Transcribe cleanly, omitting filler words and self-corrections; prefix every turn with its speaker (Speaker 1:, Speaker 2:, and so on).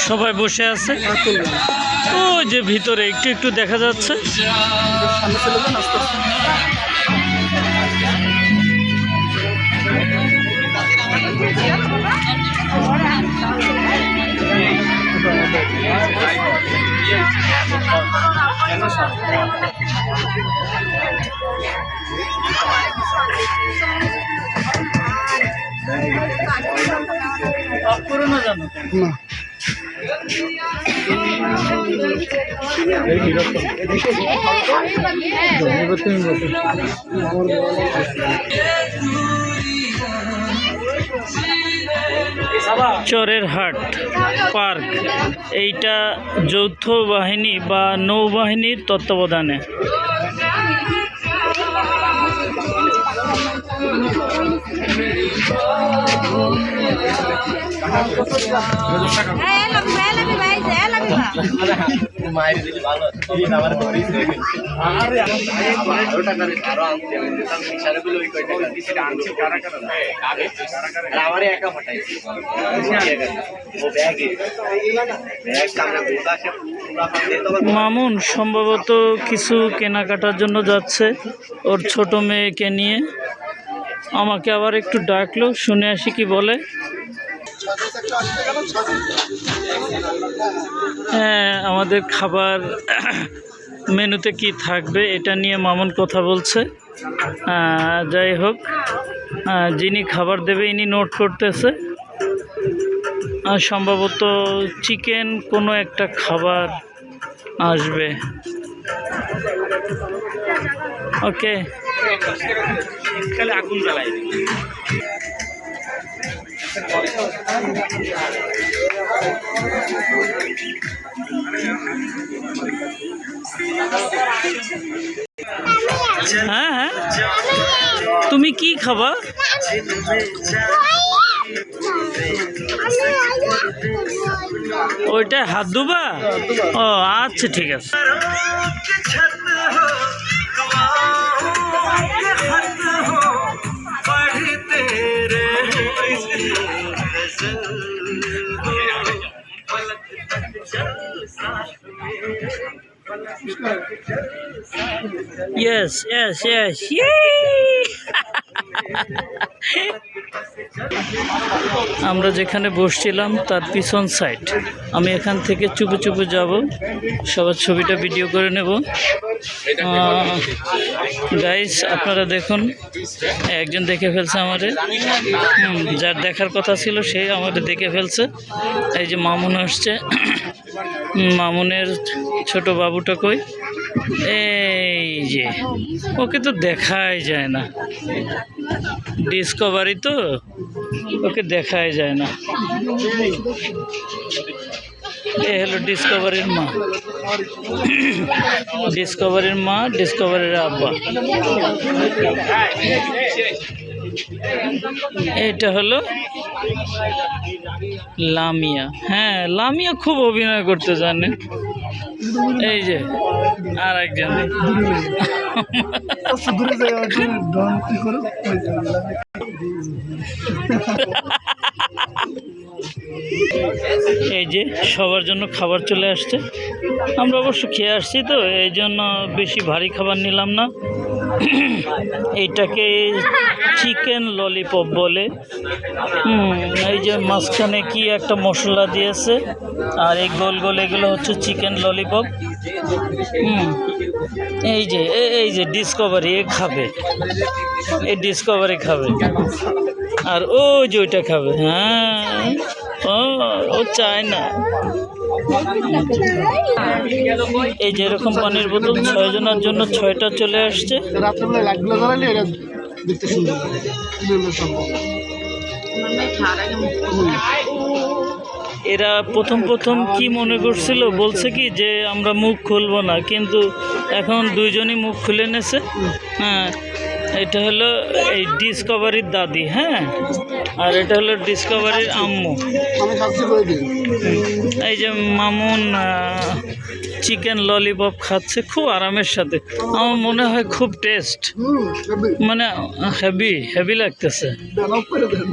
Speaker 1: সবাই বসে আছে। ও যে ভিতরে একটু একটু দেখা যাচ্ছে। করোনা জানো না চরের হাট পার্ক, এইটা যৌথ বাহিনী বা নৌবাহিনীর তত্ত্বাবধানে। মামুন সম্ভবত কিছু কেনাকাটার জন্য যাচ্ছে ওর ছোট মেয়েকে নিয়ে। আমাকে আবার একটু ডাকলো, শুনে আসি কি বলে। হ্যাঁ, আমাদের খাবার মেনুতে কি থাকবে এটা নিয়ে মামুন কথা বলছে। যাই হোক, যিনি খাবার দেবে ইনি নোট করতেছে। সম্ভবত চিকেন কোনো একটা খাবার আসবে। ওকে, আগুন জ্বালাই। হ্যাঁ হ্যাঁ, তুমি কি খাবা? ওইটা হাত ধোবা? ও আচ্ছা, ঠিক আছে। Yes, yes, yes. Yay! আমরা যেখানে বসছিলাম তার পিছন সাইড। আমি এখান থেকে চুপে চুপে যাব, সবার ছবিটা ভিডিও করে নেব। গাইস, আপনারা দেখুন, একজন দেখে ফেলছে আমাদের। যার দেখার কথা ছিল সে আমাদের দেখে ফেলছে। এই যে মামুন আসছে, মামুনের ছোট বাবুটা কই? এই যে, ওকে তো দেখাই যায় না, ডিসকভারি তো, ওকে দেখাই যায় না। এ হলো ডিসকভারির মা, ডিসকভারির মা, ডিসকভারির আব্বা। এটা হলো লামিয়া। হ্যাঁ, লামিয়া খুব অভিনয় করতে জানে। এই যে আর একজন, এই যে সবার জন্য খাবার চলে আসছে। আমরা অবশ্য খেয়ে আসছি তো, এই জন্য বেশি ভারী খাবার নিলাম না। এইটাকে চিকেন ললিপপ বলে। এই যে মাঝখানে কি একটা মশলা দিয়েছে, আর এই গোল গোল এগুলো হচ্ছে চিকেন ললিপপ। এই যে ডিসকভারি এ খাবে, এই ডিসকভারি খাবে, আর ও যে ওইটা খাবে। হ্যাঁ, ও চায় না, এই যে এরকম পানির বোতল 6 জনের জন্য 6টা চলে আসছে।
Speaker 2: রাত্রেবেলা লাইটগুলো জ্বালালে এটা দেখতে সুন্দর লাগে।
Speaker 1: এরা প্রথম প্রথম কি মনে করছিল, বলছে কি যে আমরা মুখ খুলবো না, কিন্তু এখন দুইজনই মুখ খুলে নেছে। হ্যাঁ, এটা হলো এই ডিসকভারির দাদি, হ্যাঁ, আর এটা হলো ডিসকভারির আম্মু।
Speaker 2: আমি খাচ্ছি করে দিই।
Speaker 1: এই যে মামুন চিকেন ললিপপ খাচ্ছে খুব আরামের সাথে। আমার মনে হয় খুব টেস্ট, মানে হেভি হেভি লাগতেছে।
Speaker 2: করে দেন।